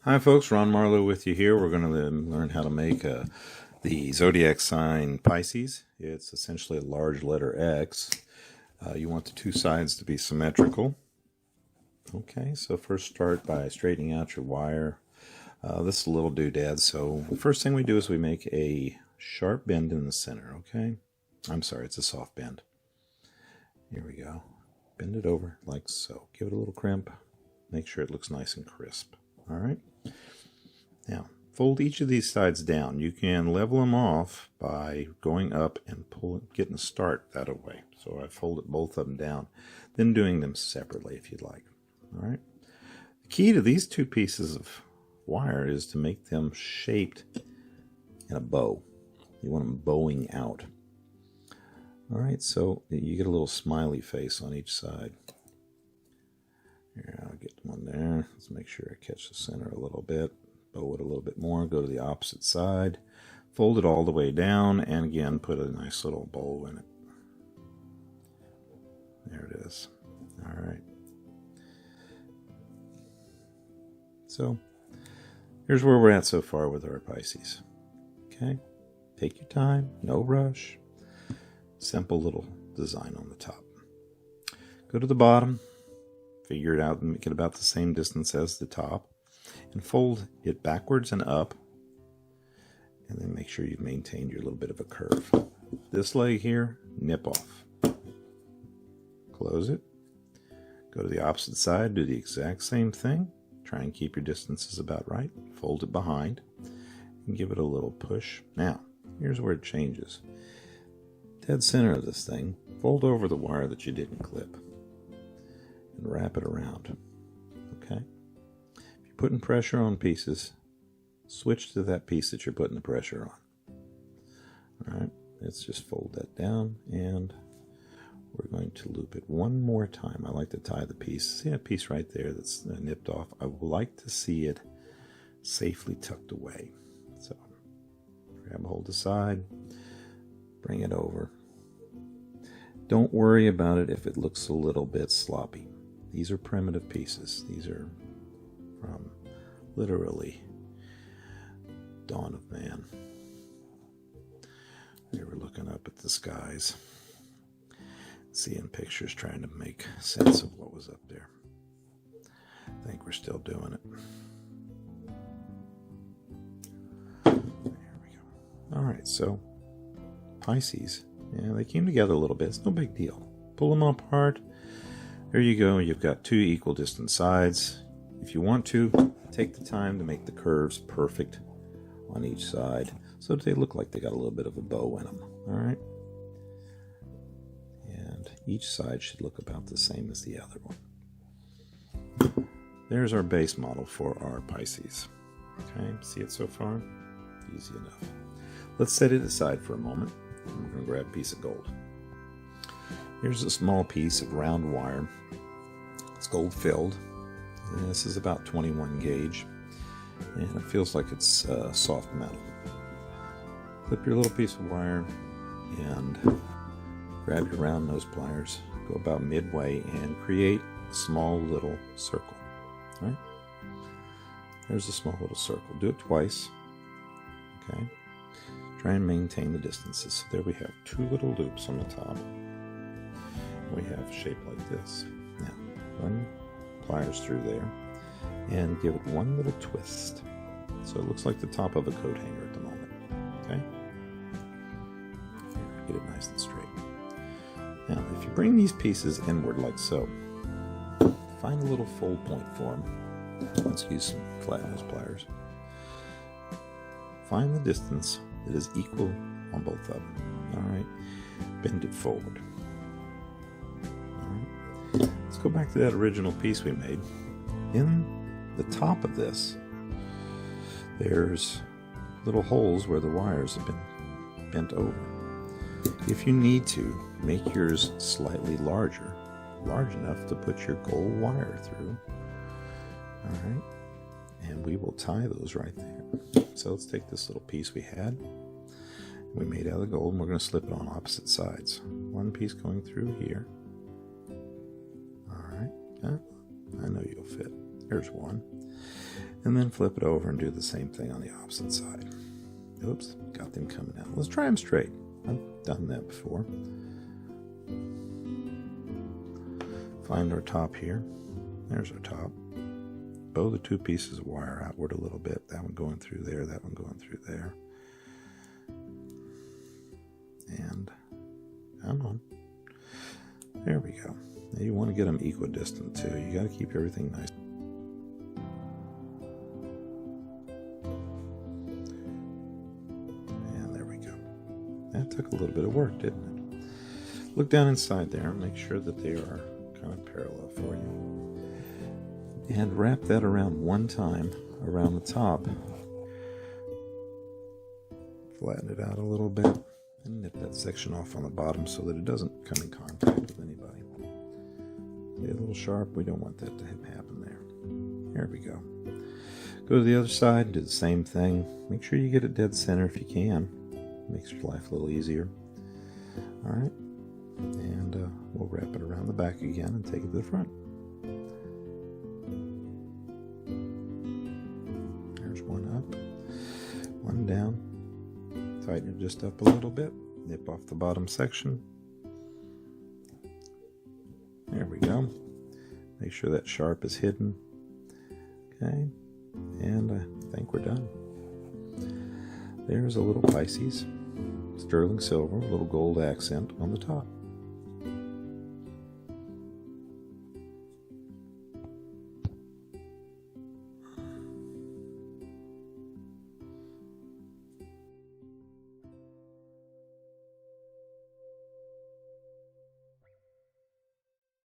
Hi folks, Ron Marlowe with you here. We're going to learn how to make the zodiac sign Pisces. It's essentially a large letter X. You want the two sides to be symmetrical. Okay, so first start by straightening out your wire. This is a little doodad, so the first thing we do is we make a sharp bend in the center, okay? I'm sorry, it's a soft bend. Here we go. Bend it over like so. Give it a little crimp. Make sure it looks nice and crisp. All right. Now, fold each of these sides down. You can level them off by going up and getting a start that way. So I folded both of them down, then doing them separately if you'd like. All right. The key to these two pieces of wire is to make them shaped in a bow. You want them bowing out. All right, so you get a little smiley face on each side. Here, I'll get one there. Let's make sure I catch the center a little bit. Bow it a little bit more. Go to the opposite side. Fold it all the way down. And again, put a nice little bow in it. There it is. All right. So, here's where we're at so far with our Pisces. Okay? Take your time. No rush. Simple little design on the top. Go to the bottom. Figure it out and make it about the same distance as the top, and fold it backwards and up, and then make sure you've maintained your little bit of a curve. This leg here, nip off. Close it. Go to the opposite side, do the exact same thing. Try and keep your distances about right. Fold it behind and give it a little push. Now, here's where it changes. Dead center of this thing, fold over the wire that you didn't clip. And wrap it around. Okay? If you're putting pressure on pieces, switch to that piece that you're putting the pressure on. Alright, let's just fold that down, and we're going to loop it one more time. I like to tie the piece. See that piece right there that's nipped off? I would like to see it safely tucked away. So, grab hold of the side, bring it over. Don't worry about it if it looks a little bit sloppy. These are primitive pieces. These are from literally dawn of man. We were looking up at the skies, seeing pictures, trying to make sense of what was up there. I think we're still doing it. There we go. All right, so Pisces, yeah, they came together a little bit. It's no big deal. Pull them apart. There you go. You've got two equal distance sides. If you want to, take the time to make the curves perfect on each side so that they look like they got a little bit of a bow in them. All right. And each side should look about the same as the other one. There's our base model for our Pisces. Okay, see it so far? Easy enough. Let's set it aside for a moment. We're going to grab a piece of gold. Here's a small piece of round wire. It's gold filled. And this is about 21 gauge. And it feels like it's soft metal. Clip your little piece of wire and grab your round nose pliers. Go about midway and create a small little circle. All right? There's a small little circle. Do it twice. Okay? Try and maintain the distances. So there we have two little loops on the top. We have a shape like this. Now, run pliers through there and give it one little twist. So it looks like the top of a coat hanger at the moment. Okay? Here, get it nice and straight. Now, if you bring these pieces inward like so, find a little fold point for them. Let's use some flat nose pliers. Find the distance that is equal on both of them. All right? Bend it forward. Let's go back to that original piece we made. In the top of this, there's little holes where the wires have been bent over. If you need to, make yours slightly larger, large enough to put your gold wire through. All right, and we will tie those right there. So let's take this little piece we had, we made out of gold, and we're going to slip it on opposite sides. One piece going through here. All right, I know you'll fit. There's one. And then flip it over and do the same thing on the opposite side. Oops, got them coming out. Let's try them straight. I've done that before. Find our top here. There's our top. Bow the two pieces of wire outward a little bit. That one going through there, that one going through there. And come on. There we go. Now you want to get them equidistant too. You got to keep everything nice. And there we go. That took a little bit of work, didn't it? Look down inside there and make sure that they are kind of parallel for you. And wrap that around one time around the top. Flatten it out a little bit and nip that section off on the bottom so that it doesn't come in contact with anybody. See, a little sharp, we don't want that to happen there. There we go. Go to the other side, do the same thing. Make sure you get it dead center if you can. Makes your life a little easier. Alright, and we'll wrap it around the back again and take it to the front. There's one up, one down. Tighten it just up a little bit. Nip off the bottom section. There we go. Make sure that sharp is hidden. Okay, and I think we're done. There's a little Pisces, sterling silver, a little gold accent on the top.